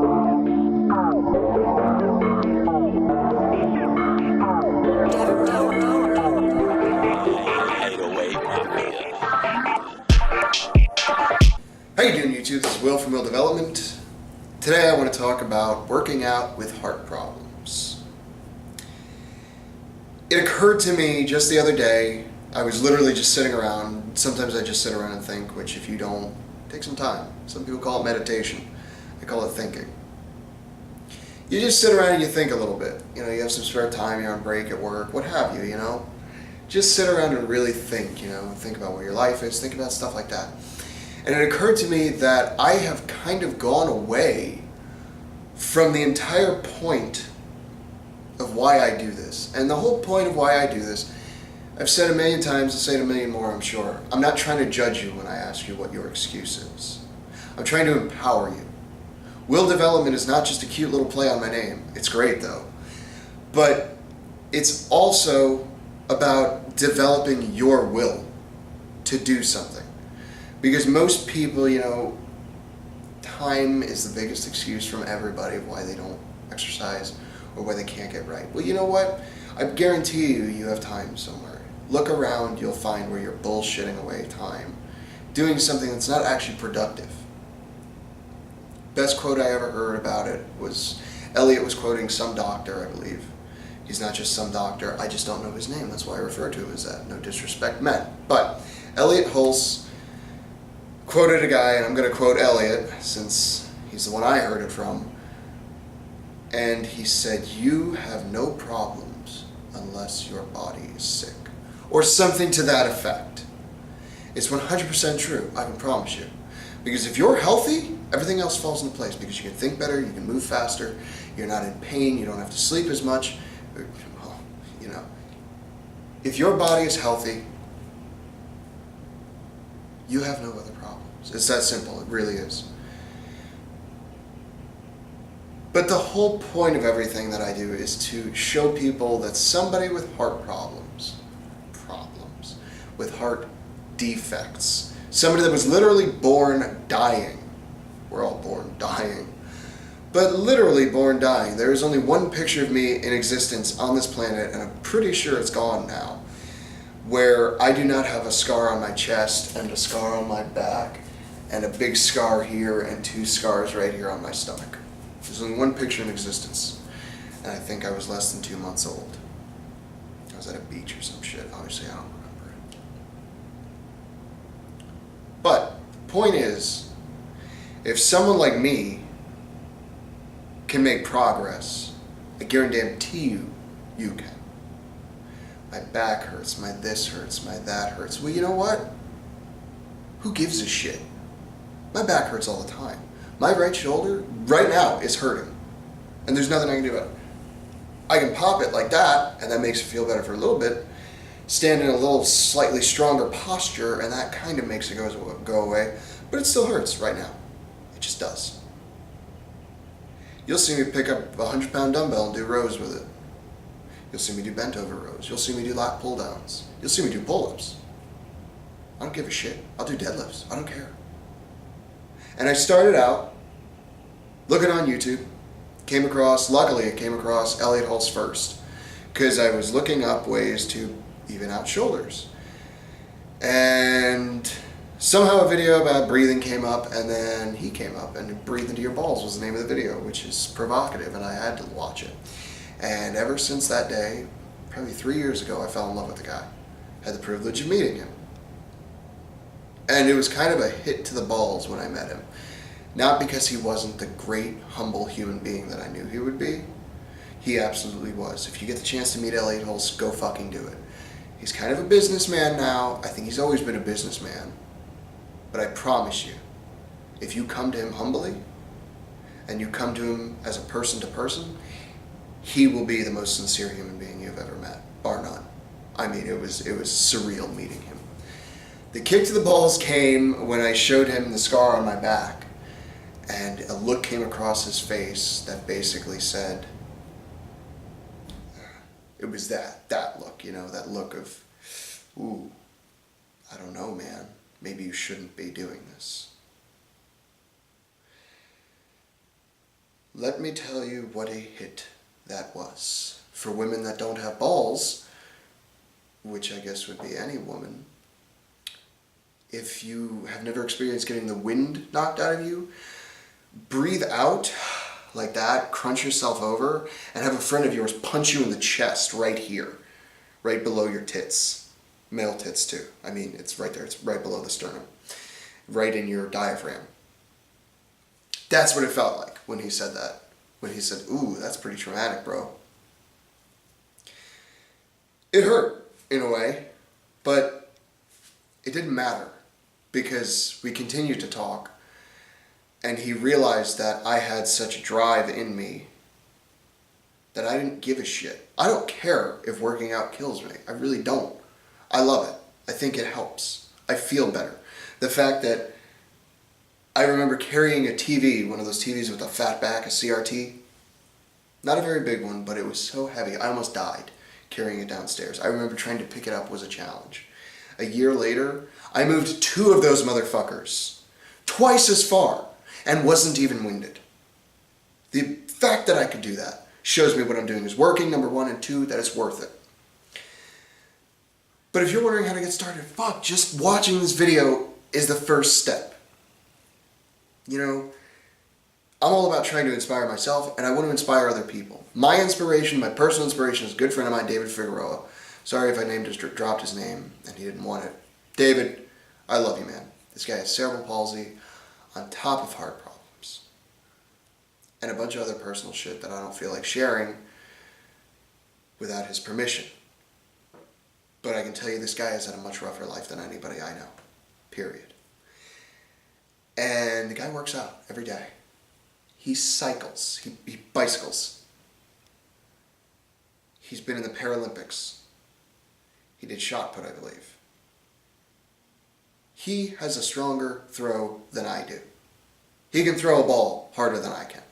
How you doing, YouTube? This is Will from Will Development. Today I want to talk about working out with heart problems. It occurred to me just the other day, I was literally just sitting around. Sometimes I just sit around and think, which if you don't, take some time. Some people call it meditation. I call it thinking. You just sit around and you think a little bit. You know, you have some spare time, you're on break at work, what have you, you know. Just sit around and really think, you know, think about what your life is, think about stuff like that. And it occurred to me that I have kind of gone away from the entire point of why I do this. And the whole point of why I do this, I've said a million times, I'll say it a million more, I'm sure. I'm not trying to judge you when I ask you what your excuse is. I'm trying to empower you. Will Development is not just a cute little play on my name. It's great though. But it's also about developing your will to do something. Because most people, you know, time is the biggest excuse from everybody of why they don't exercise or why they can't get right. Well, you know what? I guarantee you have time somewhere. Look around, you'll find where you're bullshitting away time, doing something that's not actually productive. Best quote I ever heard about it was, Elliot was quoting some doctor, I believe. He's not just some doctor, I just don't know his name, that's why I refer to him as that. No disrespect meant. But Elliot Hulse quoted a guy, and I'm going to quote Elliot since he's the one I heard it from, and he said, "You have no problems unless your body is sick," or something to that effect. It's 100% true, I can promise you, because if you're healthy, everything else falls into place, because you can think better, you can move faster, you're not in pain, you don't have to sleep as much. Well, you know, if your body is healthy, you have no other problems. It's that simple, it really is. But the whole point of everything that I do is to show people that somebody with heart problems, with heart defects, somebody that was literally born dying, we're all born dying, but literally born dying. There is only one picture of me in existence on this planet, and I'm pretty sure it's gone now, where I do not have a scar on my chest and a scar on my back and a big scar here and 2 scars right here on my stomach. There's only one picture in existence, and I think I was less than 2 months old. I was at a beach or some shit, obviously I don't remember it. But the point is, if someone like me can make progress, I guarantee you, you can. My back hurts, my this hurts, my that hurts. Well, you know what? Who gives a shit? My back hurts all the time. My right shoulder, right now, is hurting. And there's nothing I can do about it. I can pop it like that, and that makes it feel better for a little bit. Stand in a little slightly stronger posture, and that kind of makes it go away. But it still hurts right now. It just does. You'll see me pick up a 100-pound dumbbell and do rows with it. You'll see me do bent over rows. You'll see me do lat pull downs. You'll see me do pull-ups. I don't give a shit. I'll do deadlifts. I don't care. And I started out looking on YouTube. Luckily I came across Elliot Hulse first, because I was looking up ways to even out shoulders. And somehow a video about breathing came up, and then he came up, and Breathe Into Your Balls was the name of the video, which is provocative, and I had to watch it. And ever since that day, probably 3 years ago, I fell in love with the guy. Had the privilege of meeting him. And it was kind of a hit to the balls when I met him. Not because he wasn't the great, humble human being that I knew he would be. He absolutely was. If you get the chance to meet Elliot Hulse, go fucking do it. He's kind of a businessman now. I think he's always been a businessman. But I promise you, if you come to him humbly, and you come to him as a person to person, he will be the most sincere human being you've ever met, bar none. I mean, it was surreal meeting him. The kick to the balls came when I showed him the scar on my back, and a look came across his face that basically said, it was that look, you know, that look of, ooh, I don't know, man, maybe you shouldn't be doing this. let me tell you what a hit that was. For women that don't have balls, which I guess would be any woman, if you have never experienced getting the wind knocked out of you, breathe out like that, crunch yourself over, and have a friend of yours punch you in the chest right here, right below your tits. Male tits too. I mean, it's right there. It's right below the sternum, right in your diaphragm. That's what it felt like when he said that. When he said, ooh, that's pretty traumatic, bro. It hurt, in a way, but it didn't matter because we continued to talk, and he realized that I had such drive in me that I didn't give a shit. I don't care if working out kills me. I really don't. I love it. I think it helps. I feel better. The fact that I remember carrying a TV, one of those TVs with a fat back, a CRT. Not a very big one, but it was so heavy. I almost died carrying it downstairs. I remember trying to pick it up was a challenge. A year later, I moved 2 of those motherfuckers twice as far and wasn't even winded. The fact that I could do that shows me what I'm doing is working, number 1, and 2, that it's worth it. But if you're wondering how to get started, fuck, just watching this video is the first step. You know, I'm all about trying to inspire myself, and I want to inspire other people. My inspiration, my personal inspiration, is a good friend of mine, David Figueroa. Sorry if I dropped his name and he didn't want it. David, I love you, man. This guy has cerebral palsy on top of heart problems. And a bunch of other personal shit that I don't feel like sharing without his permission. But I can tell you this guy has had a much rougher life than anybody I know. Period. And the guy works out every day. He cycles. He bicycles. He's been in the Paralympics. He did shot put, I believe. He has a stronger throw than I do. He can throw a ball harder than I can.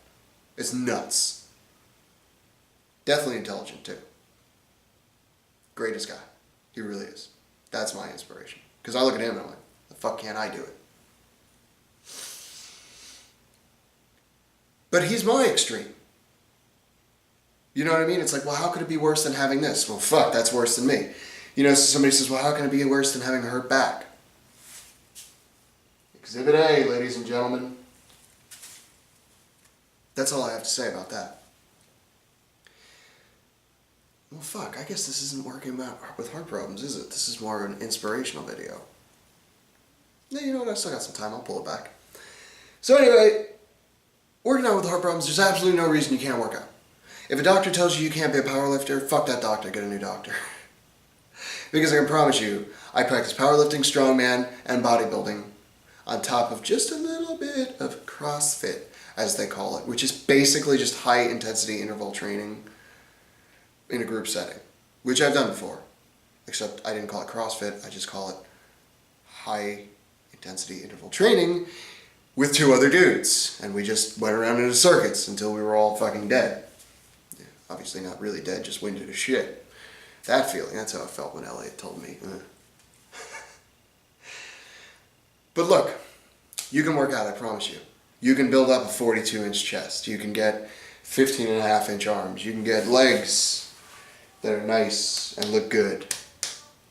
It's nuts. Definitely intelligent too. Greatest guy. He really is. That's my inspiration. Because I look at him and I'm like, the fuck can't I do it? But he's my extreme. You know what I mean? It's like, well, how could it be worse than having this? Well, fuck, that's worse than me. You know, so somebody says, well, how can it be worse than having a hurt back? Exhibit A, ladies and gentlemen. That's all I have to say about that. Well, fuck, I guess this isn't working with heart problems, is it? This is more of an inspirational video. Yeah, you know what? I still got some time. I'll pull it back. So anyway, working out with heart problems, there's absolutely no reason you can't work out. If a doctor tells you you can't be a powerlifter, fuck that doctor, get a new doctor. Because I can promise you, I practice powerlifting, strongman, and bodybuilding on top of just a little bit of CrossFit, as they call it, which is basically just high-intensity interval training in a group setting, which I've done before. Except I didn't call it CrossFit, I just call it high-intensity interval training with 2 other dudes. And we just went around in circuits until we were all fucking dead. Yeah, obviously not really dead, just winded as shit. That feeling, that's how it felt when Elliot told me. But look, you can work out, I promise you. You can build up a 42-inch chest. You can get 15.5-inch arms. You can get legs that are nice and look good.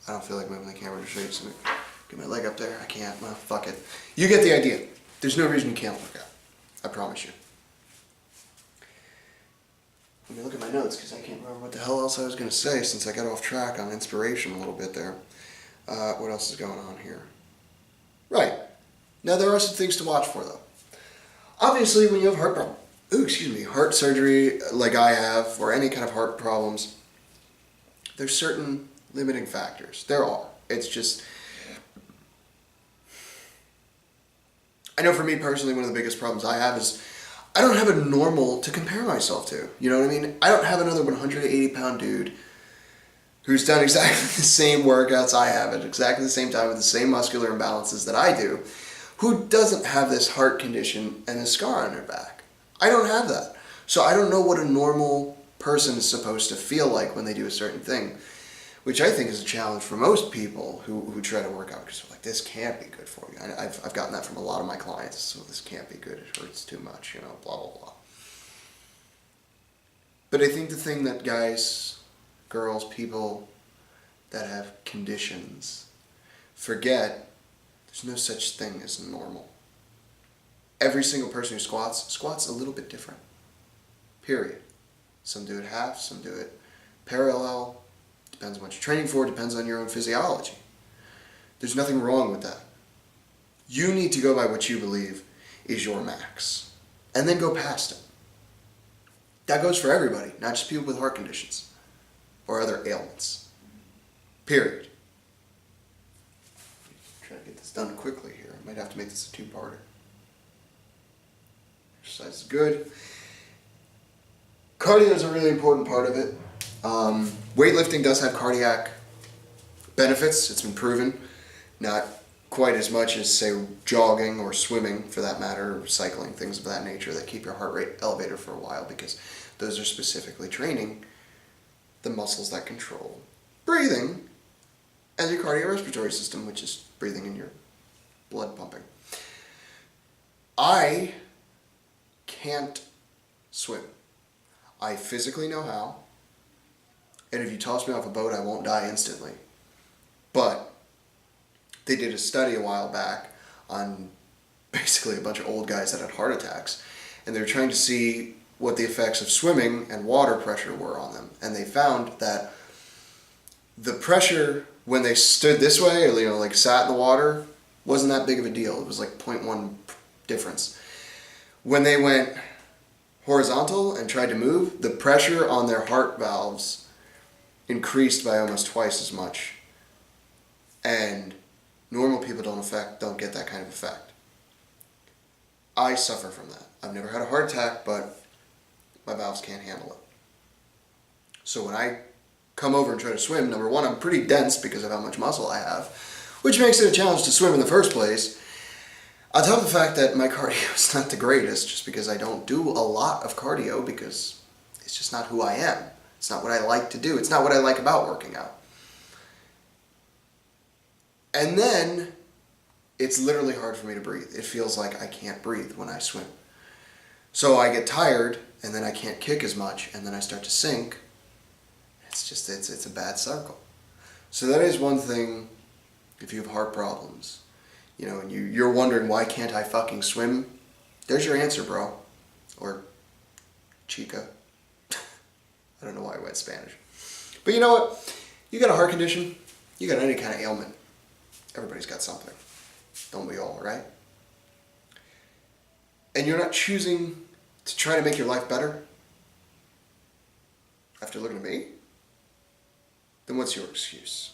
I don't feel like moving the camera to show you something. Get my leg up there. I can't. Well, fuck it. You get the idea. There's no reason you can't work out. I promise you. Let me look at my notes because I can't remember what the hell else I was going to say since I got off track on inspiration a little bit there. What else is going on here? Right. Now there are some things to watch for though. Obviously when you have heart surgery like I have, or any kind of heart problems, there's certain limiting factors. There are. It's just, I know for me personally, one of the biggest problems I have is I don't have a normal to compare myself to. You know what I mean? I don't have another 180-pound dude who's done exactly the same workouts I have at exactly the same time with the same muscular imbalances that I do, who doesn't have this heart condition and a scar on their back. I don't have that. So I don't know what a normal person is supposed to feel like when they do a certain thing, which I think is a challenge for most people who try to work out because they're like, this can't be good for you. I've gotten that from a lot of my clients. So this can't be good. It hurts too much, you know, blah, blah, blah. But I think the thing that guys, girls, people that have conditions forget, there's no such thing as normal. Every single person who squats a little bit different. Period. Some do it half, some do it parallel. Depends on what you're training for, depends on your own physiology. There's nothing wrong with that. You need to go by what you believe is your max. And then go past it. That goes for everybody, not just people with heart conditions or other ailments. Period. Try to get this done quickly here. I might have to make this a two-parter. Exercise is good. Cardio is a really important part of it. Weightlifting does have cardiac benefits. It's been proven. Not quite as much as, say, jogging or swimming, for that matter, or cycling, things of that nature that keep your heart rate elevated for a while, because those are specifically training the muscles that control breathing and your cardiorespiratory system, which is breathing in your blood pumping. I can't swim. I physically know how, and if you toss me off a boat, I won't die instantly. But they did a study a while back on basically a bunch of old guys that had heart attacks, and they were trying to see what the effects of swimming and water pressure were on them. And they found that the pressure when they stood this way, or like sat in the water, wasn't that big of a deal. It was like 0.1 difference. When they went horizontal and tried to move, the pressure on their heart valves increased by almost twice as much. And normal people don't get that kind of effect. I suffer from that. I've never had a heart attack, but my valves can't handle it. So when I come over and try to swim, number one, I'm pretty dense because of how much muscle I have, which makes it a challenge to swim in the first place. On top of the fact that my cardio is not the greatest, just because I don't do a lot of cardio, because it's just not who I am. It's not what I like to do. It's not what I like about working out. And then it's literally hard for me to breathe. It feels like I can't breathe when I swim. So I get tired, and then I can't kick as much, and then I start to sink. It's a bad circle. So that is one thing, if you have heart problems, and you're wondering, why can't I fucking swim? There's your answer, bro. Or chica. I don't know why I went Spanish. But you know what? You got a heart condition, you got any kind of ailment. Everybody's got something. Don't we all, right? And you're not choosing to try to make your life better after looking at me? Then what's your excuse?